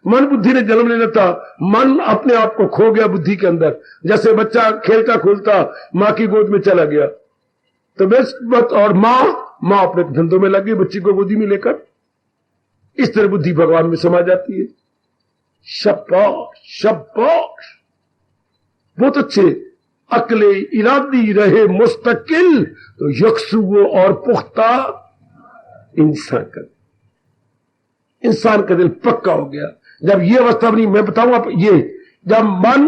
मन बुद्धि ने जन्म लेना था, मन अपने आप को खो गया बुद्धि के अंदर। जैसे बच्चा खेलता खोलता मां की गोद में चला गया, तो बस और मां अपने धंधों में लग गई बच्ची को गोदी में लेकर। इस तरह बुद्धि भगवान में समा जाती है। शाबाश शाबाश, बहुत अच्छे। अकले इरादी रहे मुस्तकिल तो यकसू और पुख्ता इंसान का दिल पक्का हो गया। जब ये अवस्था बनी, मैं बताऊंगा ये, जब मन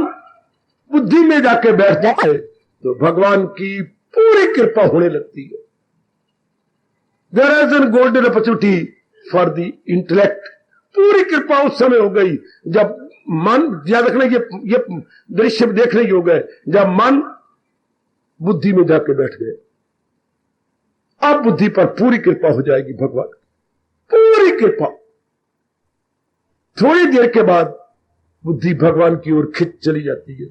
बुद्धि में जाके बैठ जाए तो भगवान की पूरी कृपा होने लगती है। There is an golden opportunity for the intellect. पूरी कृपा उस समय हो गई जब मन, याद रखना ये दृश्य देखने योग्य है, जब मन बुद्धि में जाके बैठ गए। अब बुद्धि पर पूरी कृपा हो जाएगी भगवान, पूरी कृपा। थोड़ी देर के बाद बुद्धि भगवान की ओर खिंच चली जाती है।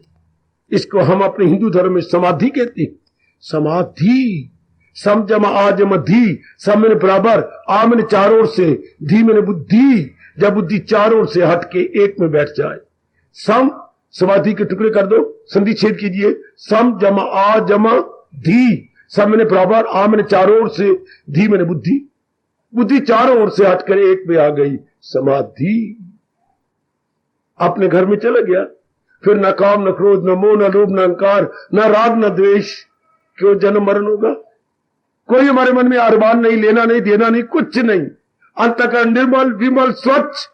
इसको हम अपने हिंदू धर्म में समाधि कहते हैं। समाधि, सम जमा आ जमा धी, सम में बराबर, आ मैंने चारों ओर से, धी मैंने बुद्धि। जब बुद्धि चारों ओर से हट के एक में बैठ जाए, सम, समाधि के टुकड़े कर दो, संधि छेद कीजिए। सम जमा आ जमा धी, सब मैंने बराबर, आ मैंने चारों ओर से, धी मैंने बुद्धि। बुद्धि चारों ओर से हटकर एक में आ गई, समाधि। अपने घर में चला गया। फिर न काम न क्रोध न मोह न लोभ न अहंकार न राग न द्वेष, क्यों जन्म मरण होगा? कोई हमारे मन में अरमान नहीं, लेना नहीं, देना नहीं, कुछ नहीं, अंतःकरण निर्मल विमल स्वच्छ।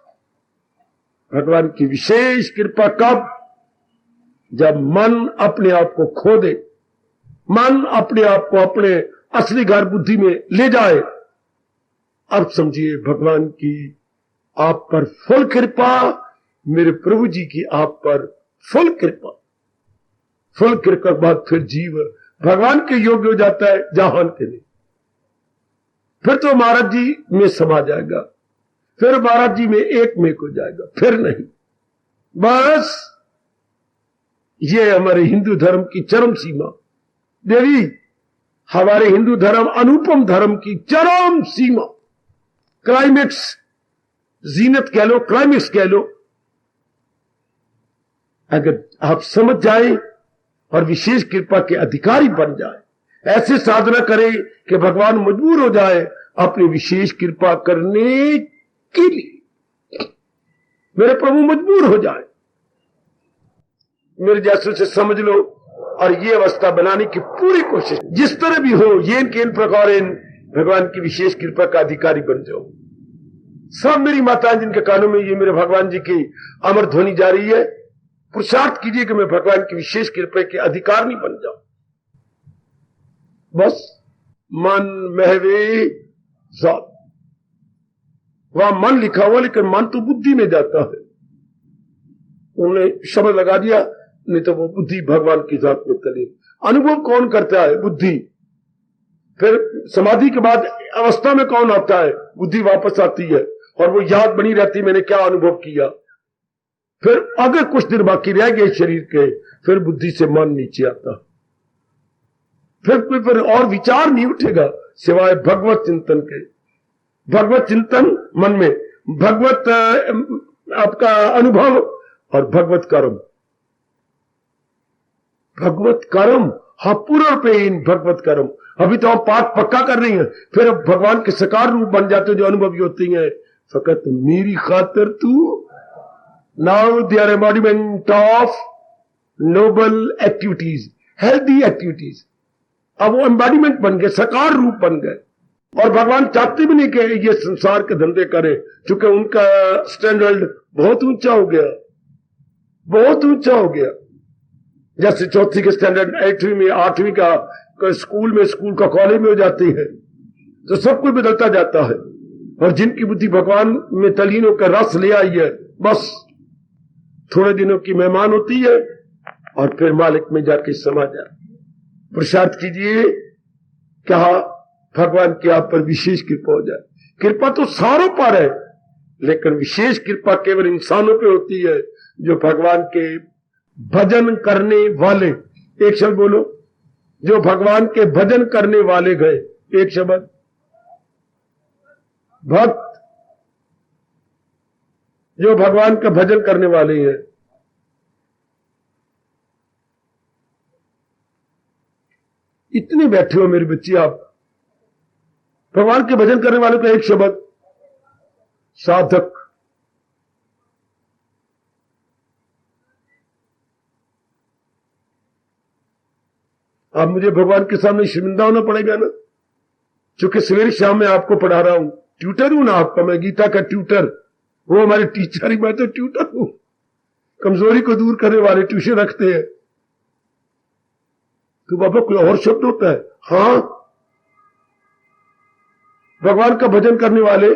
भगवान की विशेष कृपा कब? जब मन अपने आप को खो दे, मन अपने आप को अपने असली घर बुद्धि में ले जाए। अब समझिए भगवान की आप पर फुल कृपा, मेरे प्रभु जी की आप पर फुल कृपा। फुल कृपा के बाद फिर जीव भगवान के योग्य हो जाता है, जहान के लिए। फिर तो महाराज जी में समा जाएगा, फिर महाराज जी में एक में हो जाएगा, फिर नहीं। बस ये हमारे हिंदू धर्म की चरम सीमा देवी, हमारे हिंदू धर्म अनुपम धर्म की चरम सीमा, क्लाइमेक्स, जीनत कह लो, क्लाइमेक्स कह लो। अगर आप समझ जाए और विशेष कृपा के अधिकारी बन जाए, ऐसे साधना करें कि भगवान मजबूर हो जाए अपनी विशेष कृपा करने के लिए, मेरे प्रभु मजबूर हो जाए, मेरे जैसे से समझ लो। और ये अवस्था बनाने की पूरी कोशिश, जिस तरह भी हो, ये इन प्रकार इन भगवान की विशेष कृपा का अधिकारी बन जाओ। सब मेरी माताएं जिनके कानों में ये मेरे भगवान जी की अमर ध्वनि जा रही है, पुरुषार्थ कीजिए कि मैं भगवान की विशेष कृपा के अधिकारी बन जाऊं। बस मन महवे जात, वहां मन लिखा हुआ, लेकिन मन तो बुद्धि में जाता है। उन्होंने शब्द लगा दिया, नहीं तो वो बुद्धि भगवान की जात में तली। अनुभव कौन करता है? बुद्धि। फिर समाधि के बाद अवस्था में कौन आता है? बुद्धि वापस आती है और वो याद बनी रहती, मैंने क्या अनुभव किया। फिर अगर कुछ दिन बाकी रह गए शरीर के, फिर बुद्धि से मन नीचे आता, फिर और विचार नहीं उठेगा सिवाय भगवत चिंतन के। भगवत चिंतन मन में, भगवत आपका अनुभव और भगवत कर्म। भगवत कर्म, हाँ, पूरा पे इन भगवत कर्म। अभी तो हम पाठ पक्का कर रही हैं, फिर अब भगवान के साकार रूप बन जाते जो अनुभवी होती हैं। फकत मेरी खातिर तू, now they are embodiment of noble activities, healthy activities. अब वो एम्बॉडीमेंट बन गए, साकार रूप बन गए। और भगवान चाहते भी नहीं कि ये संसार के धंधे करें, क्योंकि उनका स्टैंडर्ड बहुत ऊंचा हो गया, बहुत ऊंचा हो गया। जैसे चौथी के स्टैंडर्ड 8वीं में, 8वीं का स्कूल में, स्कूल का कॉलेज में हो जाती है, तो सब कुछ बदलता जाता है। और जिनकी बुद्धि भगवान में तलीन होकर रस ले आई है, बस थोड़े दिनों की मेहमान होती है और फिर मालिक में जाके समा जाए। पुरुषार्थ कीजिए, कहा भगवान की आप पर विशेष कृपा हो जाए। कृपा तो सारों पर है, लेकिन विशेष कृपा केवल इंसानों पे होती है जो भगवान के भजन करने वाले। एक शब्द बोलो, जो भगवान के भजन करने वाले गए। एक शब्द, भक्त, जो भगवान का भजन करने वाले हैं। इतने बैठे हो मेरी बच्ची आप, भगवान के भजन करने वालों का एक शब्द, साधक। अब मुझे भगवान के सामने शर्मिंदा होना पड़ेगा ना, क्योंकि सवेरे शाम में आपको पढ़ा रहा हूं, ट्यूटर हूं ना आपका, मैं गीता का ट्यूटर। वो हमारे टीचर ही, मैं तो ट्यूटर हूं। कमजोरी को दूर करने वाले ट्यूशन रखते हैं। तो बाबा कोई और शब्द होता है? हाँ, भगवान का भजन करने वाले।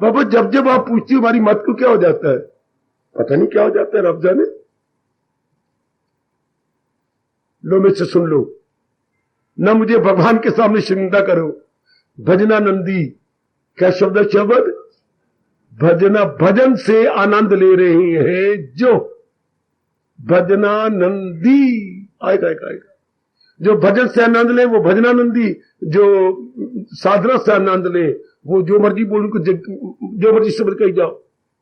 बाबा जब जब आप पूछती हो हमारी मत को, क्या हो जाता है? पता नहीं क्या हो जाता है, रब जाने। लो में से सुन लो ना, मुझे भगवान के सामने शर्मिंदा करो। भजनानंदी, क्या शब्द है? शब्द भजना, भजन से आनंद ले रहे हैं जो भजनानंदी। आएगा आएगा, जो भजन से आनंद ले वो भजनानंदी, जो साधना से आनंद ले वो जो मर्जी बोल, उनको जो मर्जी शब्द कही जाओ,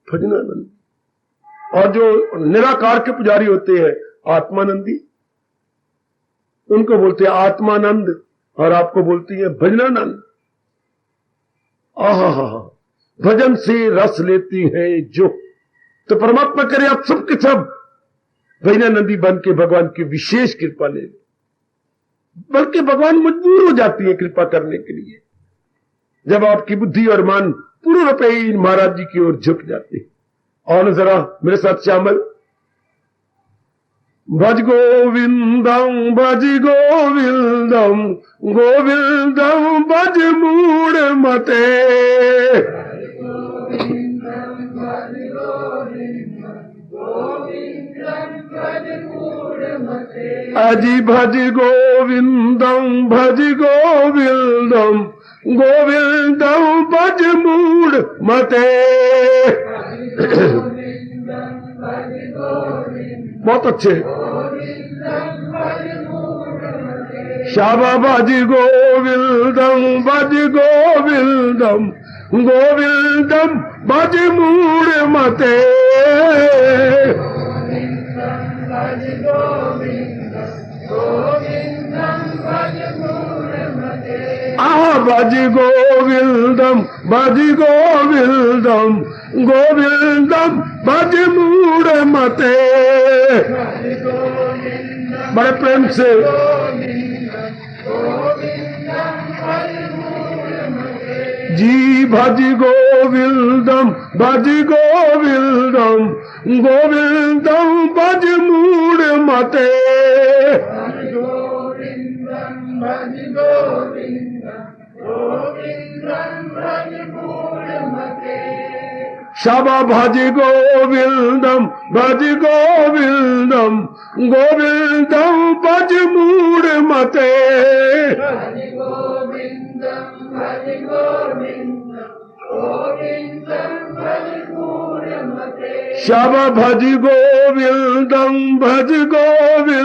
भजनानंदी। और जो निराकार के पुजारी होते हैं, आत्मानंदी, उनको बोलते हैं आत्मानंद, और आपको बोलती है भजनानंद। आहा, भजन से रस लेती है जो। तो परमात्मा करे आप सबके सब वैनानंदी बन के भगवान की विशेष कृपा ले, बल्कि भगवान मजबूर हो जाती है कृपा करने के लिए जब आपकी बुद्धि और मन पूर्ण रूप ही महाराज जी की ओर झुक जाते हैं। और जरा मेरे साथ शामिल, भज गोविंदम गोविंदम भज मूढ़ मते। अजी भज गोविंदम गोविंदम भज मूढ़ मते। बहुत अच्छे। शाबा भज गोविंदम भज मूढ़ मते। भज गोविंदम भज मूढ़ मते। बड़े प्रेम से जी भज गोविंदम भज मूढ़ मते। शाबा भज गोविंदम भज मूढ़ मते। शाबा भज गोविंदम भज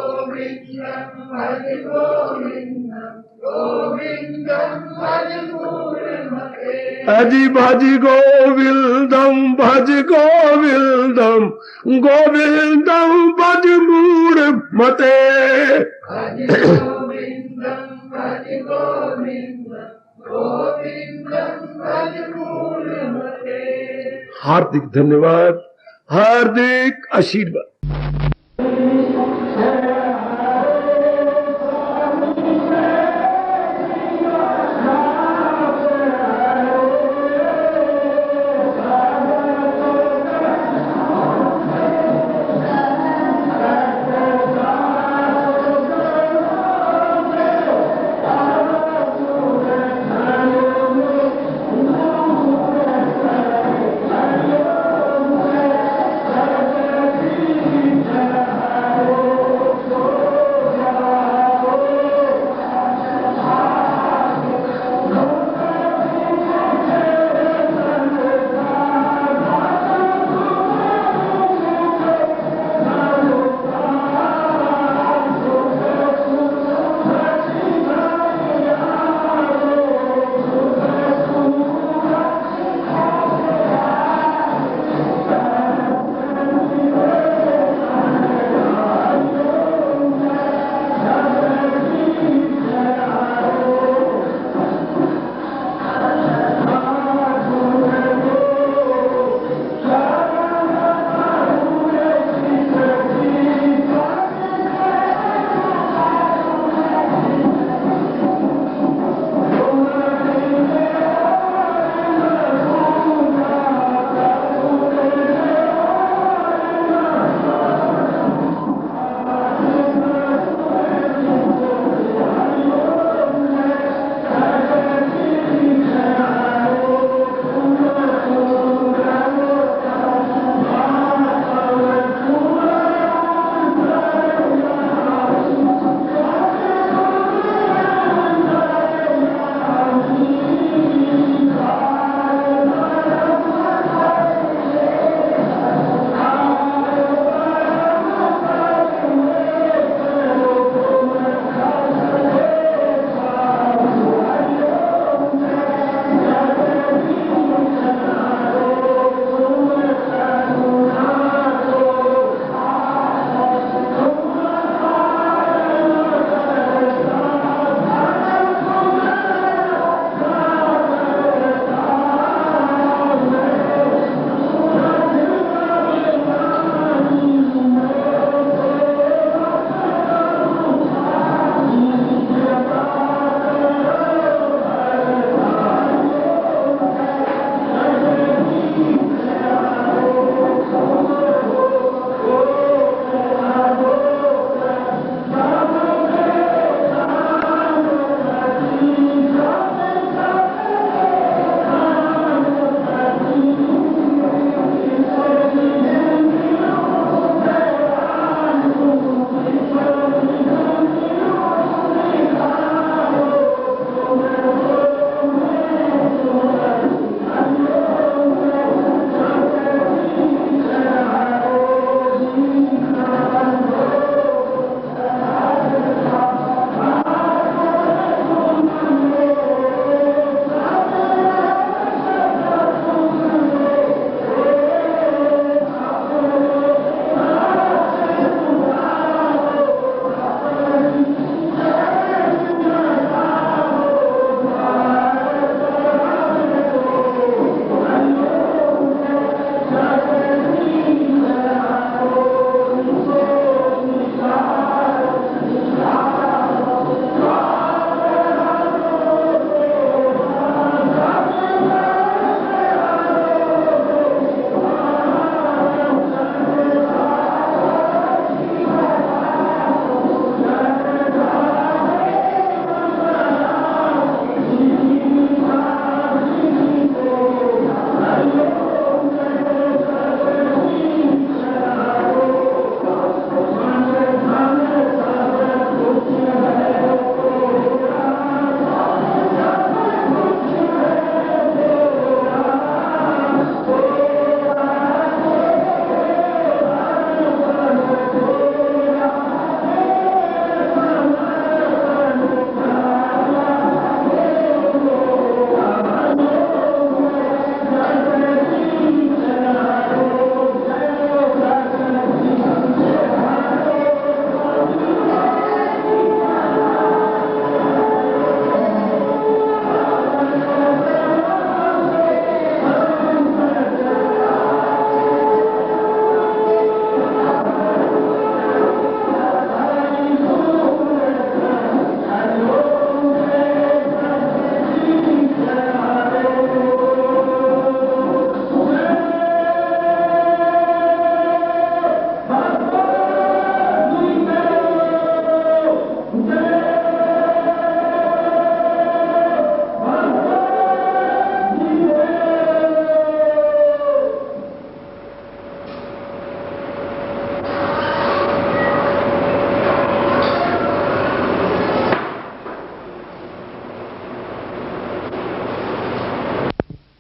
मूढ़ मते। अजी भज गोविंदम भज मूढ़ मते। हार्दिक धन्यवाद, हार्दिक आशीर्वाद।